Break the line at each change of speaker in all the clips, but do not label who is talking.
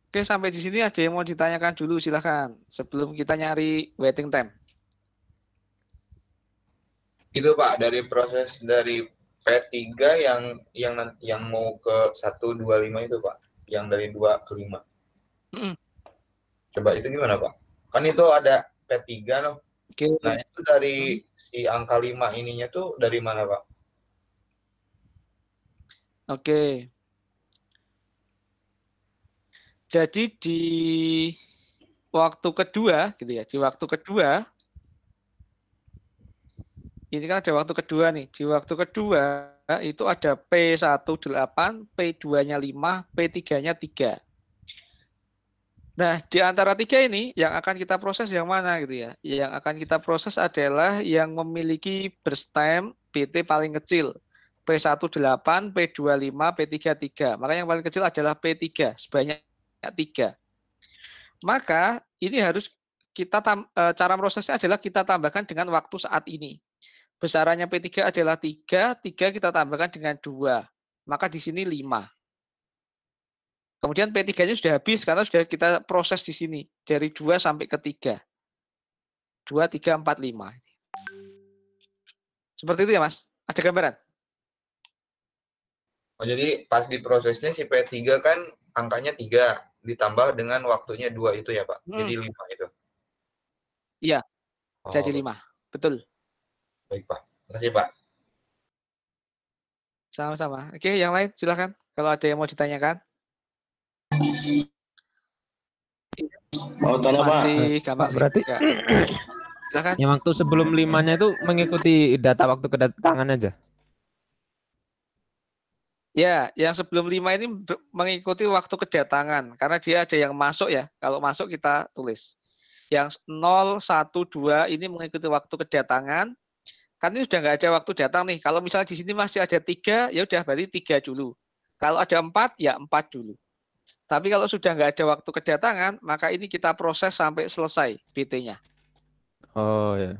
Oke, sampai di sini ada yang mau ditanyakan dulu, silahkan. Sebelum kita nyari waiting time.
Itu Pak, dari proses dari P3 yang mau ke 125 itu Pak, yang dari 2 ke 5.
Mm-mm.
Coba itu gimana Pak? Kan itu ada P3 loh.
Oke.
Nah, itu dari
Mm.
si angka 5 ininya tuh dari mana Pak?
Oke. Jadi di waktu kedua, gitu ya. Di waktu kedua, ini kan ada waktu kedua nih. Di waktu kedua itu ada P18, P2-nya 5, P3-nya 3. Nah, di antara tiga ini yang akan kita proses yang mana gitu ya? Yang akan kita proses adalah yang memiliki burst time BT paling kecil. P18, P25, P33. Maka yang paling kecil adalah P3, sebanyak 3. Maka ini harus cara prosesnya adalah kita tambahkan dengan waktu saat ini. Besarannya P3 adalah 3, 3 kita tambahkan dengan 2. Maka di sini 5. Kemudian P3-nya sudah habis karena sudah kita proses di sini. Dari 2 sampai ke 3. 2, 3, 4, 5. Seperti itu ya Mas? Ada gambaran?
Oh, jadi pas di prosesnya si P3 kan angkanya 3 ditambah dengan waktunya 2 itu ya Pak. Jadi 5 itu.
Iya, jadi
Oh,
5. Betul.
baik Pak. Makasih Pak.
Sama-sama. Oke, yang lain silakan. Kalau ada yang mau ditanyakan.
Mau tanya Pak?
Masih gampang
Pak,
sih.
berarti
Ya, silakan.
yang waktu sebelum 5-nya itu mengikuti data waktu kedatangan aja.
Ya, yang sebelum 5 ini mengikuti waktu kedatangan. Karena dia ada yang masuk ya. Kalau masuk kita tulis. Yang 0, 1, 2 ini mengikuti waktu kedatangan. Kan ini sudah nggak ada waktu datang nih. Kalau misalnya di sini masih ada 3, ya udah berarti 3 dulu. Kalau ada 4, ya 4 dulu. Tapi kalau sudah nggak ada waktu kedatangan, maka ini kita proses sampai selesai BT-nya.
Oh ya.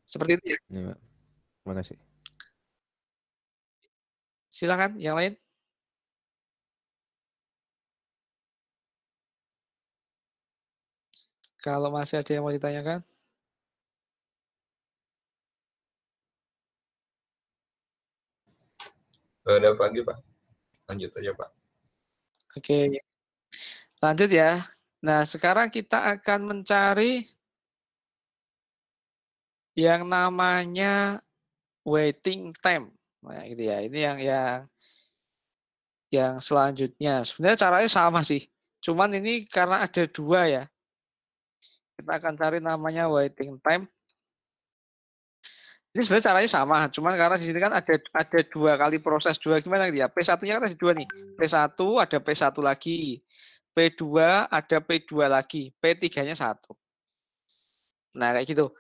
Seperti itu ya.
Ini, Pak. Terima kasih.
Silakan yang lain. Kalau masih ada yang mau ditanyakan.
Gak ada lagi Pak. Lanjut aja Pak.
Oke, lanjut ya. Nah, sekarang kita akan mencari yang namanya waiting time. Nah, gitu ya. Ini yang selanjutnya. Sebenarnya caranya sama sih. Cuman ini karena ada 2 ya. Kita akan cari namanya waiting time. Ini sebenarnya caranya sama, cuman karena di sini kan ada 2 kali proses 2 gimana gitu ya. P1-nya kan ada 2 nih. P1 ada P1 lagi. P2 ada P2 lagi. P3-nya 1. Nah, kayak gitu.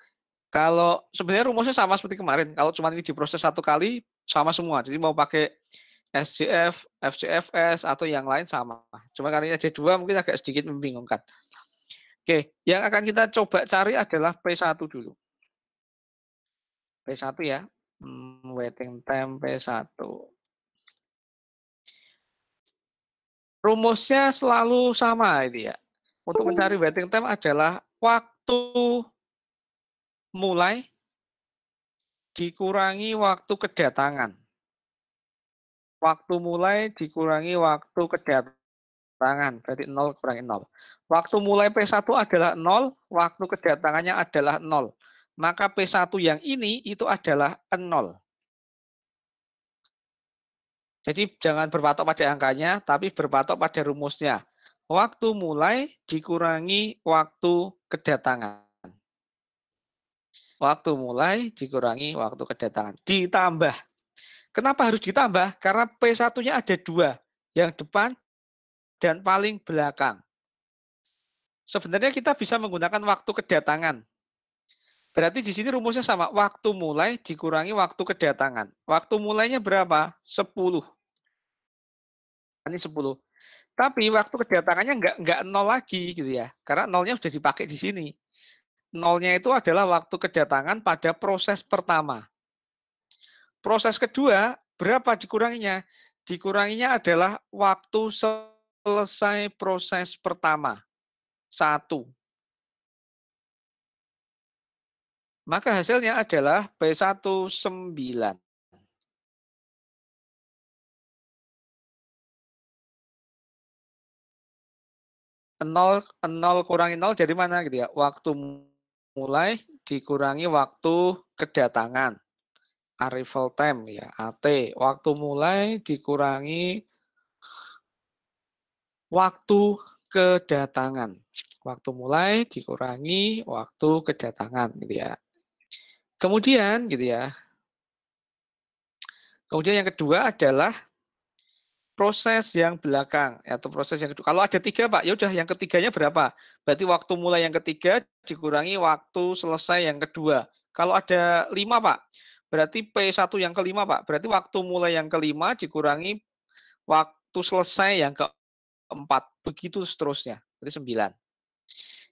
Kalau sebenarnya rumusnya sama seperti kemarin. Kalau cuma ini diproses 1 kali sama semua. Jadi mau pakai SJF, FCFS atau yang lain sama. Cuma karena ada 2 mungkin agak sedikit membingungkan. Oke, yang akan kita coba cari adalah P1 dulu. P1 ya. Waiting time P1. Rumusnya selalu sama ini ya. Untuk mencari waiting time adalah waktu mulai dikurangi waktu kedatangan. Waktu mulai dikurangi waktu kedatangan. Berarti 0 kurangi 0. Waktu mulai P1 adalah 0, waktu kedatangannya adalah 0. Maka P1 yang ini itu adalah 0. Jadi jangan berpatok pada angkanya, tapi berpatok pada rumusnya. Waktu mulai dikurangi waktu kedatangan. Waktu mulai dikurangi waktu kedatangan. Ditambah. Kenapa harus ditambah? Karena P1-nya ada 2. Yang depan dan paling belakang. Sebenarnya kita bisa menggunakan waktu kedatangan. Berarti di sini rumusnya sama. Waktu mulai dikurangi waktu kedatangan. Waktu mulainya berapa? 10. Ini 10. Tapi waktu kedatangannya nggak 0 lagi gitu ya. Karena 0-nya sudah dipakai di sini. 0-nya itu adalah waktu kedatangan pada proses pertama. Proses kedua, berapa dikuranginya? Dikuranginya adalah waktu selesai proses pertama, 1. Maka hasilnya adalah P1 9. 0 kurangi 0 dari mana gitu ya? Waktu mulai dikurangi waktu kedatangan. Arrival time ya, AT. Waktu mulai dikurangi waktu kedatangan. Waktu mulai dikurangi waktu kedatangan gitu ya. Kemudian gitu ya. Kemudian yang kedua adalah proses yang belakang atau proses yang kedua. Kalau ada 3 Pak, ya udah yang ketiganya berapa? Berarti waktu mulai yang ketiga dikurangi waktu selesai yang kedua. Kalau ada 5 Pak, berarti P1 yang kelima Pak. Berarti waktu mulai yang kelima dikurangi waktu selesai yang keempat. Begitu seterusnya. Berarti 9.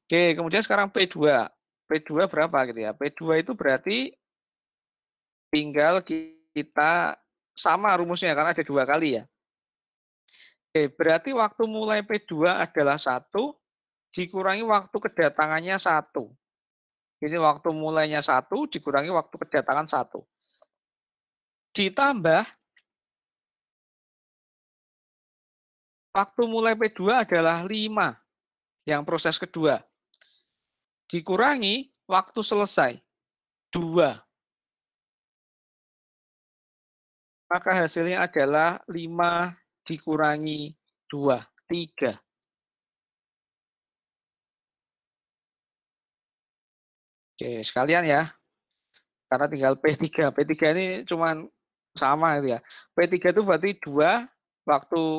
Oke, kemudian sekarang P2. P2 berapa gitu ya? P2 itu berarti tinggal kita sama rumusnya karena ada 2 kali ya. Oke, berarti waktu mulai P2 adalah 1, dikurangi waktu kedatangannya 1. Ini waktu mulainya 1, dikurangi waktu kedatangan 1. Ditambah, waktu mulai P2 adalah 5, yang proses kedua. Dikurangi waktu selesai, 2. Maka hasilnya adalah 5 dikurangi 2, 3. Oke, sekalian ya. Karena tinggal P3. P3 ini cuman sama itu ya. P3 itu berarti 2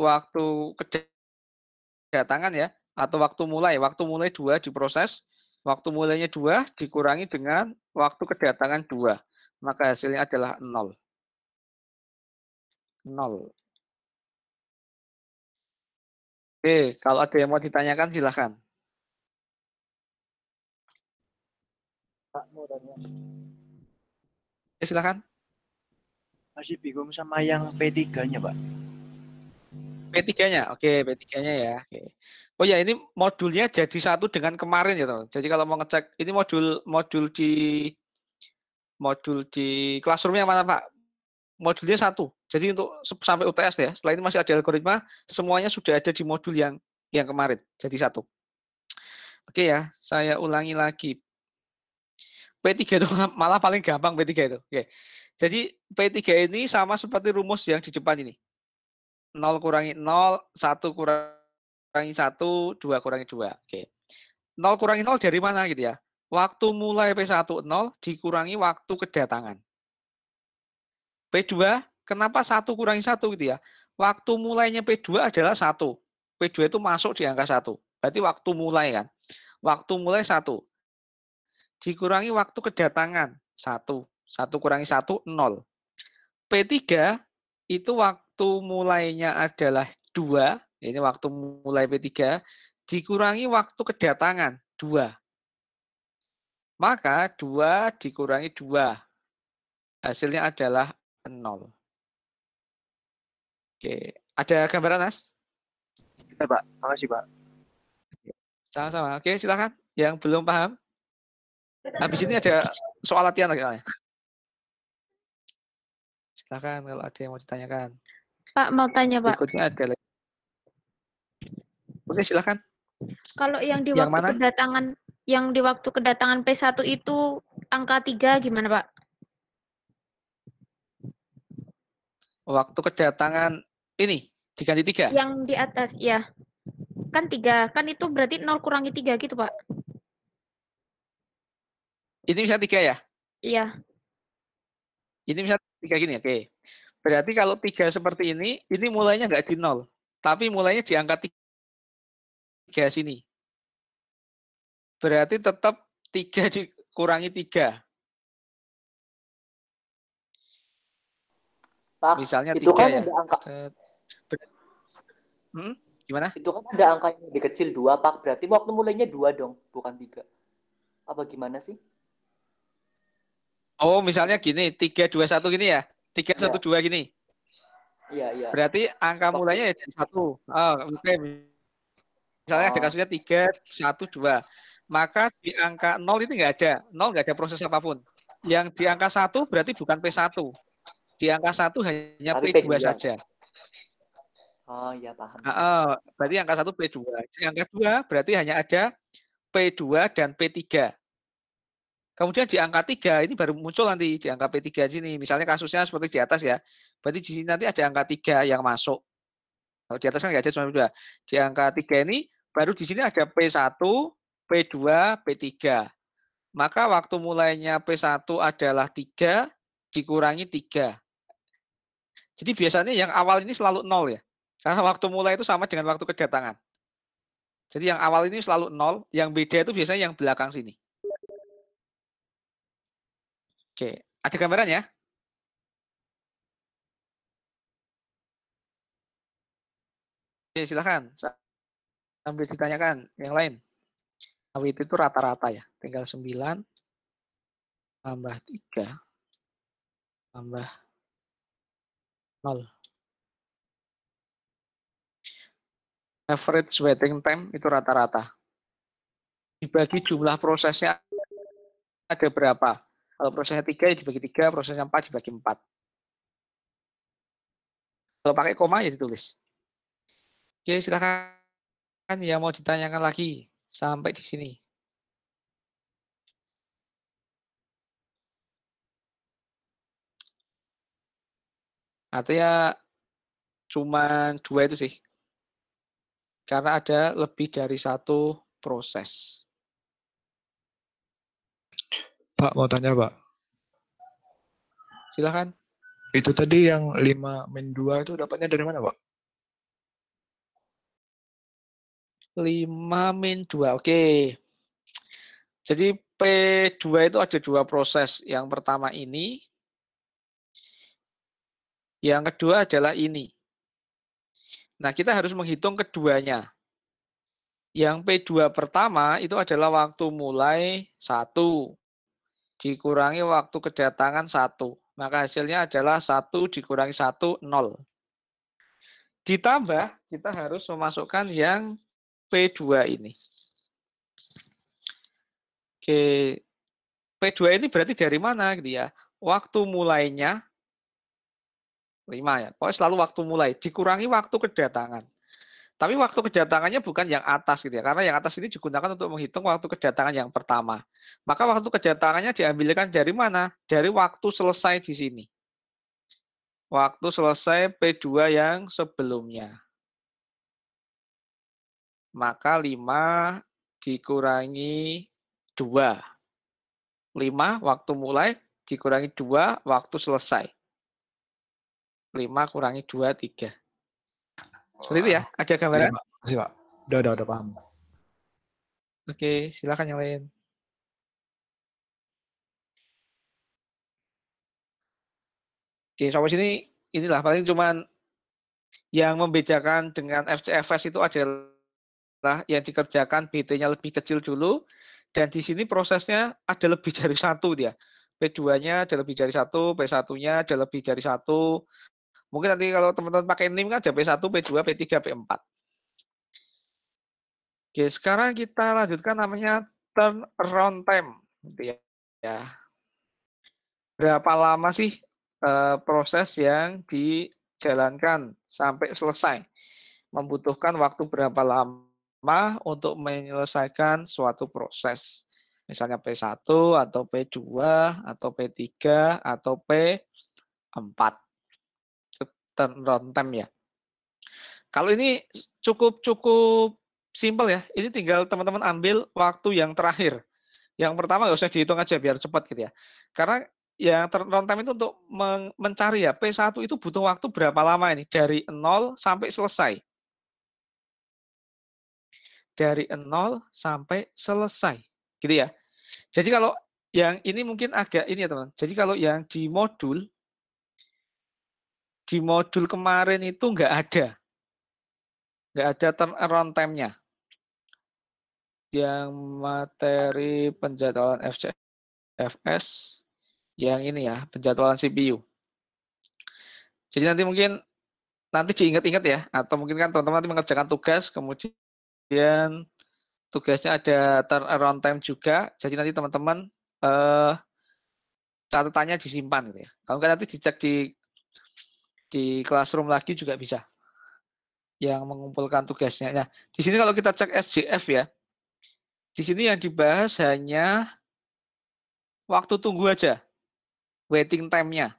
waktu kedatangan ya, atau waktu mulai. Waktu mulai 2 diproses. Waktu mulainya 2 dikurangi dengan waktu kedatangan 2. Maka hasilnya adalah 0. 0. Oke, kalau ada yang mau ditanyakan silahkan.
Pak, mau tanya.
Silahkan.
Masih bingung sama yang P3-nya, Pak.
P3-nya, oke, P3-nya ya. Oke. Oh ya, ini modulnya jadi satu dengan kemarin ya, teman. Jadi kalau mau ngecek, ini modul di Classroom yang mana, Pak? Modulnya 1. Jadi untuk sampai UTS ya. Setelah ini masih ada algoritma, semuanya sudah ada di modul yang kemarin. Jadi 1. Oke ya, saya ulangi lagi. P3 itu malah paling gampang P3 itu. Oke. Jadi P3 ini sama seperti rumus yang di depan ini. 0 kurangi 0, 1 kurangi 1, 2 kurangi 2. Oke. 0 kurangi 0 dari mana gitu ya? Waktu mulai P1 0 dikurangi waktu kedatangan. P2, kenapa 1 kurangi 1 gitu ya? Waktu mulainya P2 adalah 1. P2 itu masuk di angka 1. Berarti waktu mulai kan. Waktu mulai 1. Dikurangi waktu kedatangan 1. 1 kurangi 1, 0. P3 itu waktu mulainya adalah 2. Ini waktu mulai P3. Dikurangi waktu kedatangan 2. Maka 2 dikurangi 2. Hasilnya adalah 0. Oke, ada gambaran, Mas?
Ya, Pak. Makasih, Pak.
Sama-sama. Oke, silakan. Yang belum paham. Habis ini ada soal latihan lagi. Silakan kalau ada yang mau ditanyakan.
Pak, mau tanya, Pak.
Berikutnya ada lagi. Oke, silakan.
Kalau yang di
Yang
waktu
mana?
kedatangan P1 itu angka 3 gimana, Pak?
Waktu kedatangan ini diganti 3.
Yang di atas, ya. Kan 3. Kan itu berarti 0 kurangi 3 gitu, Pak.
Ini bisa 3 ya?
Iya.
Ini bisa 3 gini, oke. Berarti kalau 3 seperti ini mulainya nggak di 0. Tapi mulainya di angka 3 sini. Berarti tetap 3 dikurangi 3.
Pak,
Misalnya
itu
3
kan
ya.
ada angka.
Gimana?
Itu kan ada angka yang lebih kecil 2, Pak. Berarti waktu mulainya 2 dong, bukan 3. Apa gimana sih?
Oh, misalnya gini, 3, 2, 1 gini ya? 3, 1, 2 gini.
Iya.
Berarti angka mulainya ya dari 1. Oh, oke. Misalnya ada
Oh,
kasusnya 3, 1, 2. Maka di angka 0 ini nggak ada. 0 nggak ada proses apapun. Yang di angka 1 berarti bukan P1. Di angka 1 hanya
tapi
P2
P2.
saja.
Oh, iya paham.
Berarti angka 1 P2. Di angka 2 berarti hanya ada P2 dan P3. Kemudian di angka 3 ini baru muncul nanti di angka P3 sini. Misalnya kasusnya seperti di atas ya. Berarti di sini nanti ada angka 3 yang masuk. Kalau di atas kan nggak ada, cuma 2. Di angka 3 ini baru di sini ada P1, P2, P3. Maka waktu mulainya P1 adalah 3 dikurangi 3. Jadi biasanya yang awal ini selalu 0 ya. Karena waktu mulai itu sama dengan waktu kedatangan. Jadi yang awal ini selalu 0, yang beda itu biasanya yang belakang sini. Oke, ada gambarannya? Oke, silahkan. Sambil ditanyakan yang lain. Awit itu rata-rata ya. Tinggal 9 tambah 3 tambah 0. Average waiting time itu rata-rata. Dibagi jumlah prosesnya ada berapa? Kalau prosesnya 3 ya dibagi 3, prosesnya 4 dibagi 4. Kalau pakai koma ya ditulis. Oke, silakan ya mau ditanyakan lagi sampai di sini. Artinya cuma 2 itu sih. Karena ada lebih dari 1 proses.
Pak, mau tanya, Pak.
Silakan.
Itu tadi yang 5-2 itu dapatnya dari mana, Pak?
5-2, oke. Jadi P2 itu ada 2 proses. Yang pertama ini. Yang kedua adalah ini. Nah, kita harus menghitung keduanya. Yang P2 pertama itu adalah waktu mulai 1. Dikurangi waktu kedatangan 1. Maka hasilnya adalah 1 dikurangi 1, 0. Ditambah, kita harus memasukkan yang P2 ini. Oke, P2 ini berarti dari mana gitu ya? Waktu mulainya 5 ya. Pokoknya selalu waktu mulai. Dikurangi waktu kedatangan. Tapi waktu kedatangannya bukan yang atas gitu ya. Karena yang atas ini digunakan untuk menghitung waktu kedatangan yang pertama. Maka waktu kedatangannya diambilkan dari mana? Dari waktu selesai di sini. Waktu selesai P2 yang sebelumnya. Maka 5 dikurangi 2. 5 waktu mulai dikurangi 2 waktu selesai. 5 kurangi 2, 3. Seperti itu ya? Ada gambaran?
Iya, Pak. Makasih, Pak. Udah paham.
Oke, silakan yang lain. Oke, sampai sini inilah paling cuman yang membedakan dengan FCFS itu adalah yang dikerjakan BT-nya lebih kecil dulu, dan di sini prosesnya ada lebih dari 1 dia. P2-nya ada lebih dari 1, P1-nya ada lebih dari 1. Mungkin nanti kalau teman-teman pakai NIM kan ada P1, P2, P3, P4. Oke, sekarang kita lanjutkan namanya turnaround time. Gitu ya. Berapa lama sih proses yang dijalankan sampai selesai? Membutuhkan waktu berapa lama untuk menyelesaikan suatu proses? Misalnya P1 atau P2 atau P3 atau P4. Turnaround time ya. Kalau ini cukup simpel ya. Ini tinggal teman-teman ambil waktu yang terakhir. Yang pertama nggak usah dihitung aja biar cepat gitu ya. Karena yang turnaround time itu untuk mencari ya P1 itu butuh waktu berapa lama ini dari 0 sampai selesai. Dari 0 sampai selesai. Gitu ya. Jadi kalau yang ini mungkin agak ini ya teman. Jadi kalau yang di modul kemarin itu nggak ada turnaround time-nya. Yang materi penjadwalan FCFS, yang ini ya, penjadwalan CPU. Jadi nanti mungkin nanti diingat-ingat ya, atau mungkin kan teman-teman nanti mengerjakan tugas, kemudian tugasnya ada turnaround time juga, jadi nanti teman-teman catatannya disimpan gitu ya. Kalau nggak nanti dicek di classroom lagi juga bisa, yang mengumpulkan tugasnya. Nah, di sini kalau kita cek SJF ya, di sini yang dibahas hanya waktu tunggu aja, waiting time-nya,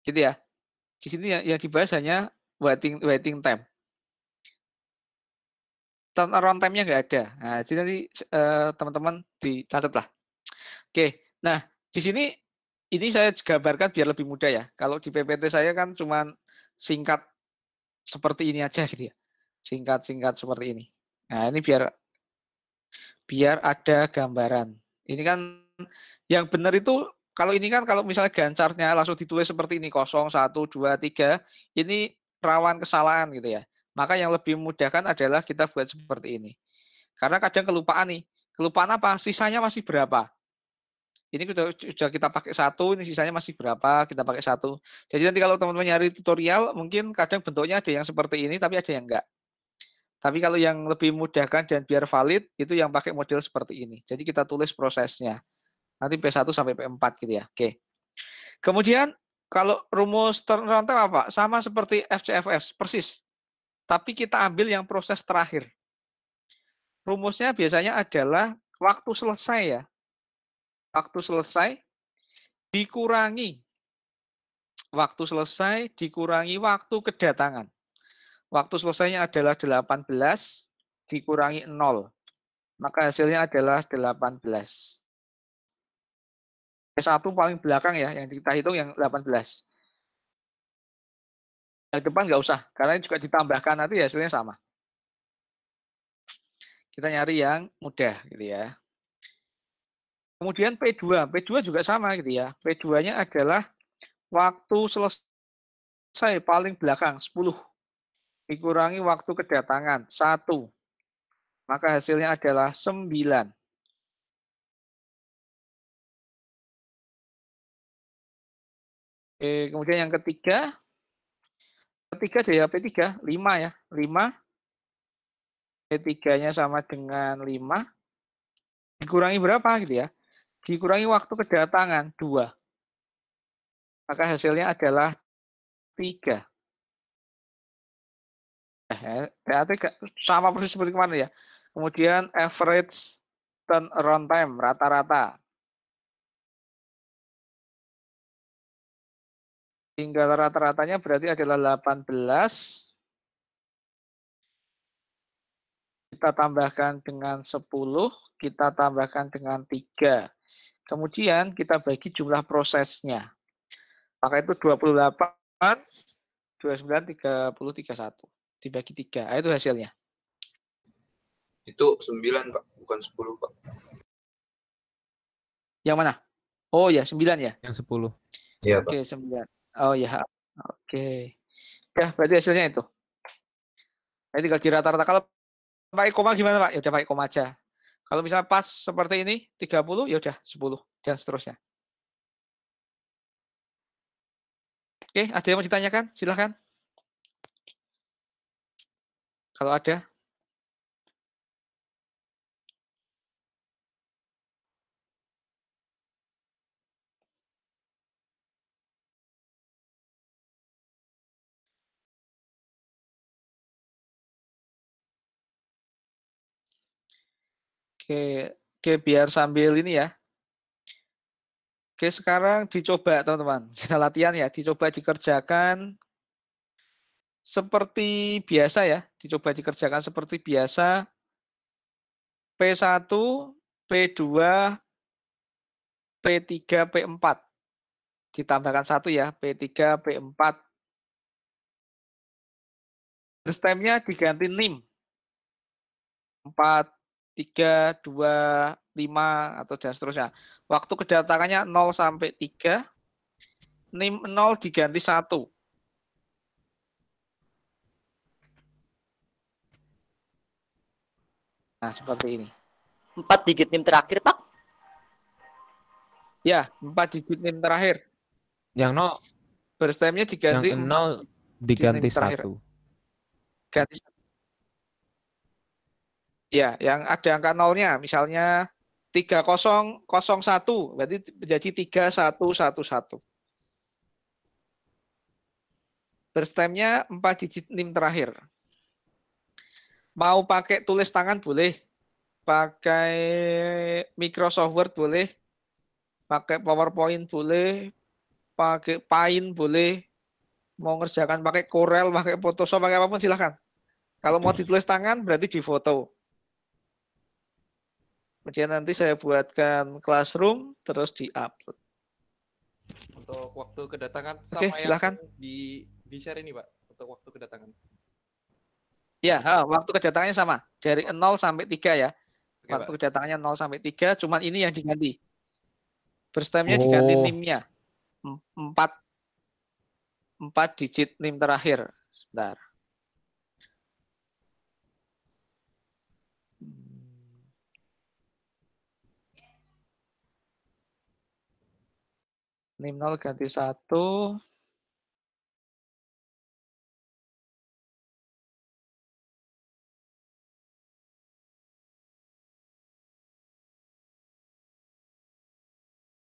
gitu ya. Di sini yang dibahas hanya waiting time. Turnaround time-nya nggak ada. Nah, jadi nanti teman-teman dicatat lah. Oke, nah di sini ini saya gambarkan biar lebih mudah ya. Kalau di PPT saya kan cuman singkat seperti ini aja gitu ya. Singkat-singkat seperti ini. Nah, ini biar ada gambaran. Ini kan yang benar itu kalau ini kan kalau misalnya gancarnya langsung ditulis seperti ini 0, 1, 2, 3, ini rawan kesalahan gitu ya. Maka yang lebih memudahkan adalah kita buat seperti ini. Karena kadang kelupaan nih. Kelupaan apa? Sisanya masih berapa? Ini sudah kita pakai 1, ini sisanya masih berapa? Kita pakai 1. Jadi nanti kalau teman-teman nyari tutorial, mungkin kadang bentuknya ada yang seperti ini, tapi ada yang enggak. Tapi kalau yang lebih memudahkan dan biar valid, itu yang pakai model seperti ini. Jadi kita tulis prosesnya. Nanti P1 sampai P4 gitu ya. Oke. Kemudian kalau rumus turnaround time apa? Sama seperti FCFS, persis. Tapi kita ambil yang proses terakhir. Rumusnya biasanya adalah waktu selesai ya. Waktu selesai dikurangi waktu kedatangan. Waktu selesainya adalah 18 dikurangi 0. Maka hasilnya adalah 18. P1 paling belakang ya, yang kita hitung yang 18. Yang depan nggak usah, karena juga ditambahkan nanti hasilnya sama. Kita nyari yang mudah gitu ya. Kemudian P2 juga sama gitu ya. P2-nya adalah waktu selesai paling belakang 10 dikurangi waktu kedatangan 1. Maka hasilnya adalah 9. Kemudian yang ketiga dari P3 5 ya. 5 P3-nya sama dengan 5 dikurangi berapa gitu ya? Dikurangi waktu kedatangan 2. Maka hasilnya adalah 3. Berarti sama persis seperti kemarin ya. Kemudian average turnaround time rata-rata. Tinggal rata-ratanya berarti adalah 18. Kita tambahkan dengan 10, kita tambahkan dengan 3. Kemudian kita bagi jumlah prosesnya. Maka itu 28, 29, 30, 31. Dibagi 3. Nah, itu hasilnya.
Itu 9, Pak, bukan 10, Pak.
Yang mana? Oh ya, 9 ya?
Yang 10.
Iya, Pak.
Oke, 9. Oh ya. Oke. Ya, berarti hasilnya itu. Nanti tinggal di rata-rata. Kalau pakai koma gimana, Pak? Ya udah pakai koma aja. Kalau misalnya pas seperti ini 30, ya udah 10 dan seterusnya. Oke, ada yang mau ditanyakan? Silahkan. Kalau ada. Oke, biar sambil ini ya. Oke, sekarang dicoba teman-teman. Kita latihan ya, dicoba dikerjakan seperti biasa ya. Dicoba dikerjakan seperti biasa. P1, P2, P3, P4. Ditambahkan 1 ya, P3, P4. Terus time-nya diganti NIM. 4, 3, 2, 5, atau dan seterusnya. Waktu kedatangannya 0 sampai 3. NIM 0 diganti 1. Nah, seperti ini.
4 digit NIM terakhir, Pak.
Ya, 4 digit NIM terakhir.
Yang 0,
Burst time-nya diganti
yang 0 Diganti
NIM terakhir.
1.
Ganti. Ya, yang ada angka nolnya, misalnya 3001, berarti menjadi 3111. Berstemnya 4 digit NIM terakhir. Mau pakai tulis tangan boleh, pakai Microsoft Word boleh, pakai PowerPoint boleh, pakai Paint boleh, mau ngerjakan pakai Corel, pakai Photoshop, pakai apapun silahkan. Kalau mau ditulis tangan berarti di foto. Kemudian nanti saya buatkan classroom terus di-upload.
Untuk waktu kedatangan
Oke,
sama
silakan.
yang di share ini, Pak, untuk waktu kedatangan.
Ya, waktu kedatangannya sama. Dari 0 sampai 3 ya.
Oke,
Waktu
Pak.
kedatangannya 0 sampai 3, cuman ini yang diganti. Berstemnya diganti
Oh,
NIM-nya. 4 digit NIM terakhir. Sebentar. NIM 0 ganti 1.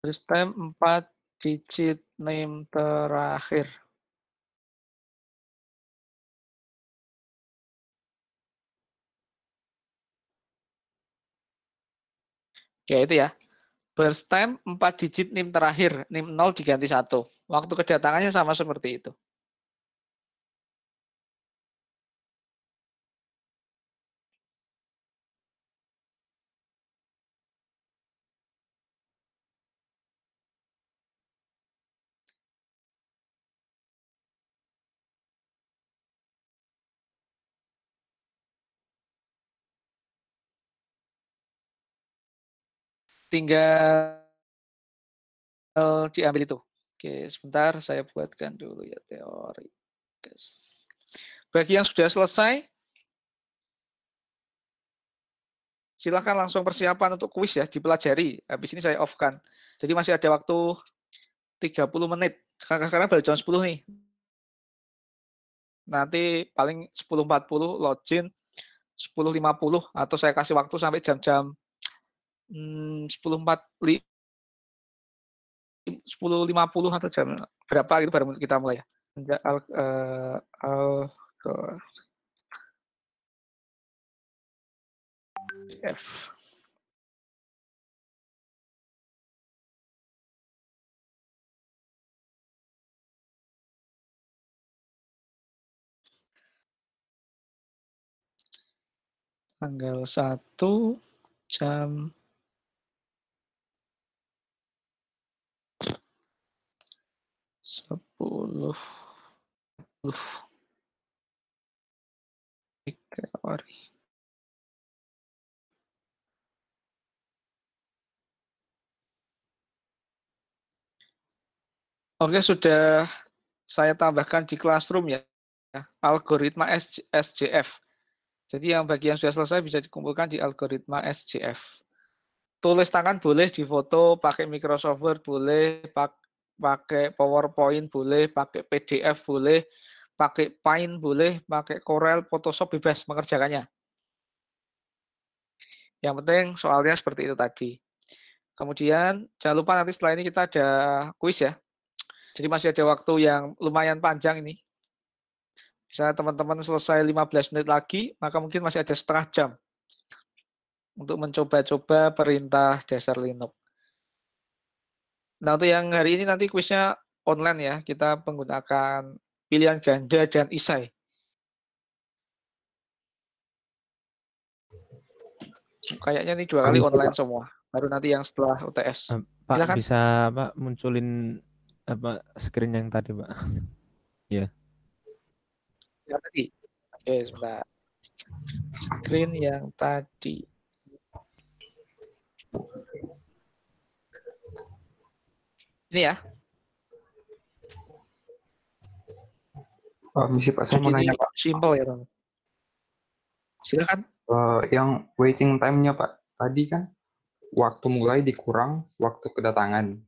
Berstem 4 digit NIM terakhir. Ya itu ya. Berstem 4 digit NIM terakhir. NIM 0 diganti 1. Waktu kedatangannya sama seperti itu. Tinggal diambil itu. Oke, sebentar saya buatkan dulu ya teori. Bagi yang sudah selesai, silakan langsung persiapan untuk kuis ya, dipelajari. Habis ini saya off-kan. Jadi masih ada waktu 30 menit. Sekarang baru jam 10 nih. Nanti paling 10.40 login, 10.50 atau saya kasih waktu sampai jam-jam 10.50 atau jam berapa gitu baru kita mulai ya. F. Tanggal 1 jam 10. Teori. Oke, sudah saya tambahkan di classroom ya, algoritma SJF. Jadi yang bagian sudah selesai bisa dikumpulkan di algoritma SJF. Tulis tangan boleh di foto, pakai Microsoft Word boleh, pakai PowerPoint boleh, pakai PDF boleh, pakai Paint boleh, pakai Corel, Photoshop bebas mengerjakannya. Yang penting soalnya seperti itu tadi. Kemudian jangan lupa nanti setelah ini kita ada kuis ya. Jadi masih ada waktu yang lumayan panjang ini. Misalnya teman-teman selesai 15 menit lagi, maka mungkin masih ada setengah jam untuk mencoba-coba perintah dasar Linux. Nah, untuk yang hari ini nanti kuisnya online ya. Kita menggunakan pilihan ganda dan isai. Kayaknya ini 2 kali online semua. Baru nanti yang setelah UTS.
Pak,
Silakan.
bisa Pak munculin screen yang tadi, Pak? Ya.
Yang tadi. Oke, sebentar. Screen yang tadi. Ini ya.
Misi Pak, saya mau nanya Pak.
Simple ya teman. Silakan.
Yang waiting time-nya Pak, tadi kan waktu mulai dikurang waktu kedatangan.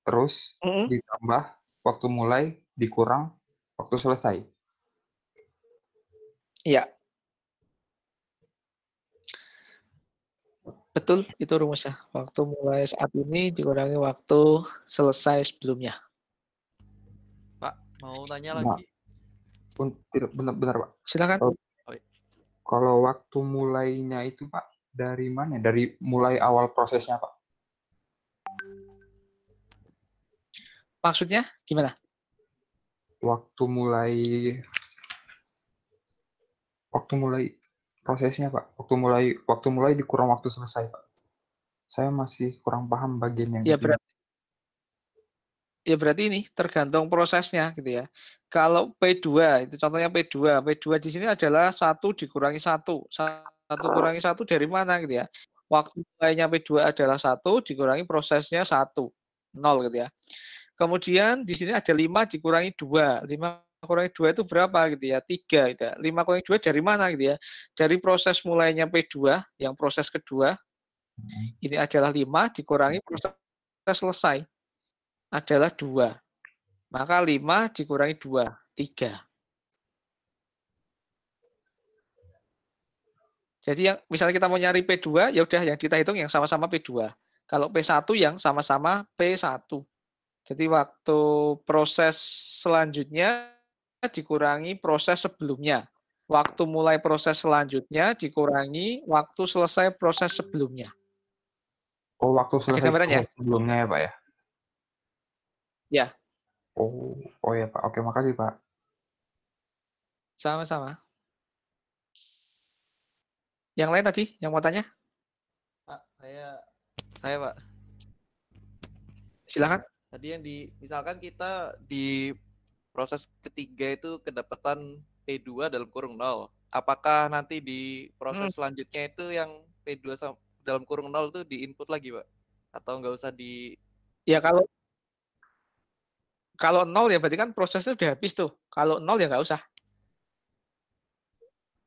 Terus ditambah waktu mulai dikurang waktu selesai.
Iya. Betul, itu rumusnya. Waktu mulai saat ini dikurangi waktu selesai sebelumnya.
Pak, mau tanya
Nah,
lagi?
benar, Pak.
Silakan.
Kalau waktu mulainya itu, Pak, dari mana? Dari mulai awal prosesnya, Pak?
Maksudnya gimana?
Waktu mulai prosesnya, Pak. Waktu mulai dikurang waktu selesai, Pak. Saya masih kurang paham bagian yang
Ya
itu.
berarti ini tergantung prosesnya gitu ya. Kalau P2 itu contohnya P2. P2 di sini adalah 1 dikurangi 1. 1 kurangi 1 dari mana gitu ya. Waktu mulainya P2 adalah 1 dikurangi prosesnya 1. 0 gitu ya. Kemudian di sini ada 5 dikurangi 2. 5 kurangi 2 itu berapa gitu ya? 3 gitu ya. 5 kurangi 2 dari mana gitu ya? Dari proses mulainya P2 yang proses kedua. Ini adalah 5 dikurangi proses selesai adalah 2. Maka 5 dikurangi 2, 3. Jadi yang misalnya kita mau nyari P2, ya udah yang kita hitung yang sama-sama P2. Kalau P1 yang sama-sama P1. Jadi waktu proses selanjutnya dikurangi proses sebelumnya. Waktu mulai proses selanjutnya dikurangi waktu selesai proses sebelumnya.
Oh, waktu selesai
gambarannya?
proses sebelumnya ya, Pak ya?
Ya.
Oh ya, Pak. Oke, makasih, Pak.
Sama-sama. Yang lain tadi, yang mau tanya?
Pak, saya Pak.
Silakan.
Tadi yang misalkan kita di proses ketiga itu kedapatan P2 dalam kurung 0. Apakah nanti di proses selanjutnya itu yang P2 dalam kurung 0 itu di-input lagi, Pak? Atau nggak usah di...
Ya kalau 0 ya berarti kan prosesnya udah habis tuh. Kalau 0 ya nggak usah.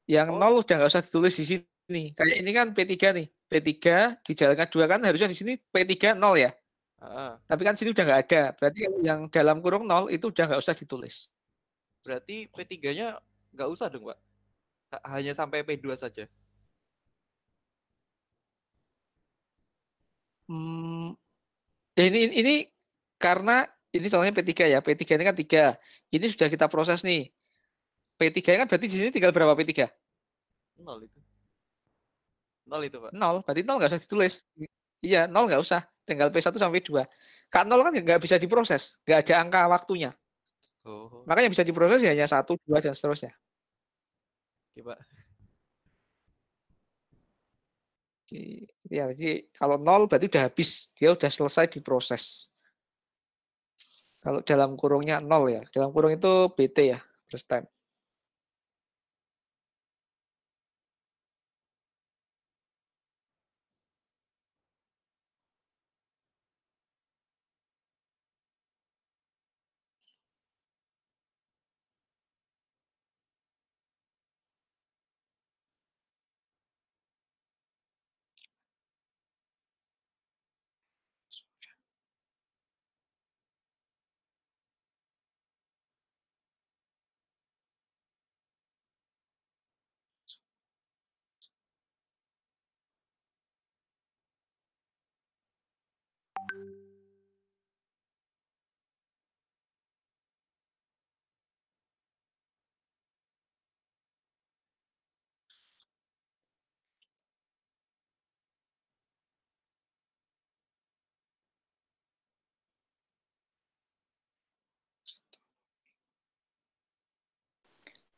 Yang 0 udah nggak usah ditulis di sini. Kayak ini kan P3 nih. P3 dijalankan 2 kan harusnya di sini P3 0 ya. Tapi kan sini udah nggak ada. Berarti yang dalam kurung 0 itu udah nggak usah ditulis.
Berarti P3-nya nggak usah dong, Pak? Hanya sampai P2 saja?
Ini karena ini contohnya P3 ya. P3 ini kan 3. Ini sudah kita proses nih. P3 kan berarti di sini tinggal berapa P3?
0 itu. 0 itu, Pak.
0. Berarti 0 nggak usah ditulis. Iya, 0 nggak usah. Tinggal P1 sampai P2. Kan 0 kan nggak bisa diproses. Nggak ada angka waktunya. Makanya bisa diproses ya hanya 1, 2, dan seterusnya.
Oke, Pak.
Ya, jadi kalau 0 berarti udah habis. Dia udah selesai diproses. Kalau dalam kurungnya 0 ya. Dalam kurung itu BT ya. First time.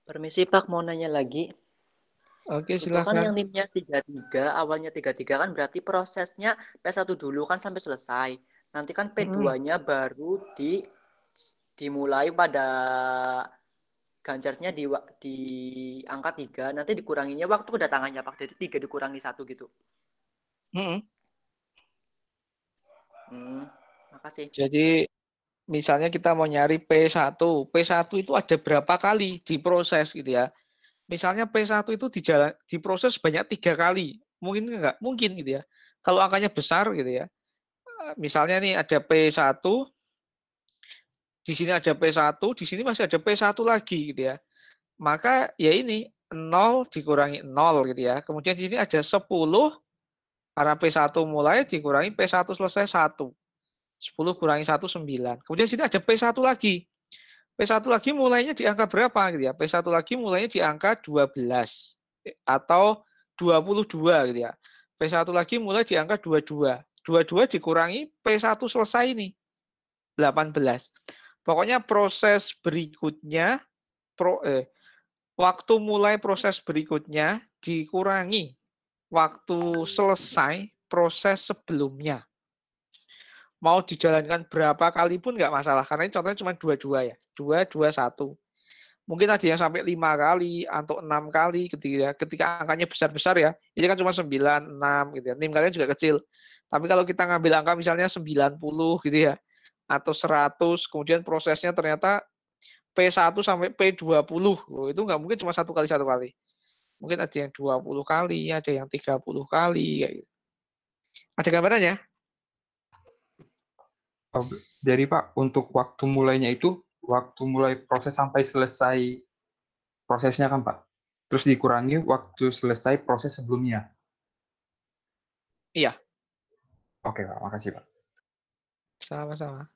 Permisi Pak, mau nanya lagi.
Oke,
Itu kan yang
silakan.
NIM-nya 33, awalnya 33 kan berarti prosesnya P1 dulu kan sampai selesai. Nanti kan P2-nya baru dimulai pada ganjarnya di angka 3, nanti dikuranginya waktu kedatangannya Pak. Jadi 3 dikurangi 1 gitu. Makasih.
Jadi misalnya kita mau nyari P1. P1 itu ada berapa kali diproses gitu ya. Misalnya P1 itu diproses banyak 3 kali. Mungkin enggak? Mungkin gitu ya. Kalau angkanya besar gitu ya. Misalnya nih ada P1 di sini ada P1, di sini masih ada P1 lagi gitu ya. Maka ya ini 0 dikurangi 0 gitu ya. Kemudian di sini ada 10 karena P1 mulai dikurangi P1 selesai 1. 10 kurangi 1 9. Kemudian di sini ada P1 lagi. P1 lagi mulainya di angka berapa gitu ya? P1 lagi mulainya di angka 12 atau 22 gitu ya. P1 lagi mulai di angka 22. 22 dikurangi P1 selesai ini 18. Pokoknya proses berikutnya waktu mulai proses berikutnya dikurangi waktu selesai proses sebelumnya. Mau dijalankan berapa kali pun nggak masalah, karena ini contohnya cuma 22 ya. 2, 2, 1. Mungkin ada yang sampai 5 kali atau 6 kali ketika angkanya besar-besar ya. Ini kan cuma 9, 6 gitu ya. NIM kalian juga kecil. Tapi kalau kita ngambil angka misalnya 90 gitu ya, atau 100, kemudian prosesnya ternyata P1 sampai P20. Itu nggak mungkin cuma satu kali. Mungkin ada yang 20 kali, ada yang 30 kali kayak gitu. Ada gambarannya?
Jadi Pak, untuk waktu mulainya itu waktu mulai proses sampai selesai prosesnya kan Pak. Terus dikurangi waktu selesai proses sebelumnya.
Iya.
Oke Pak, makasih Pak.
Sama-sama.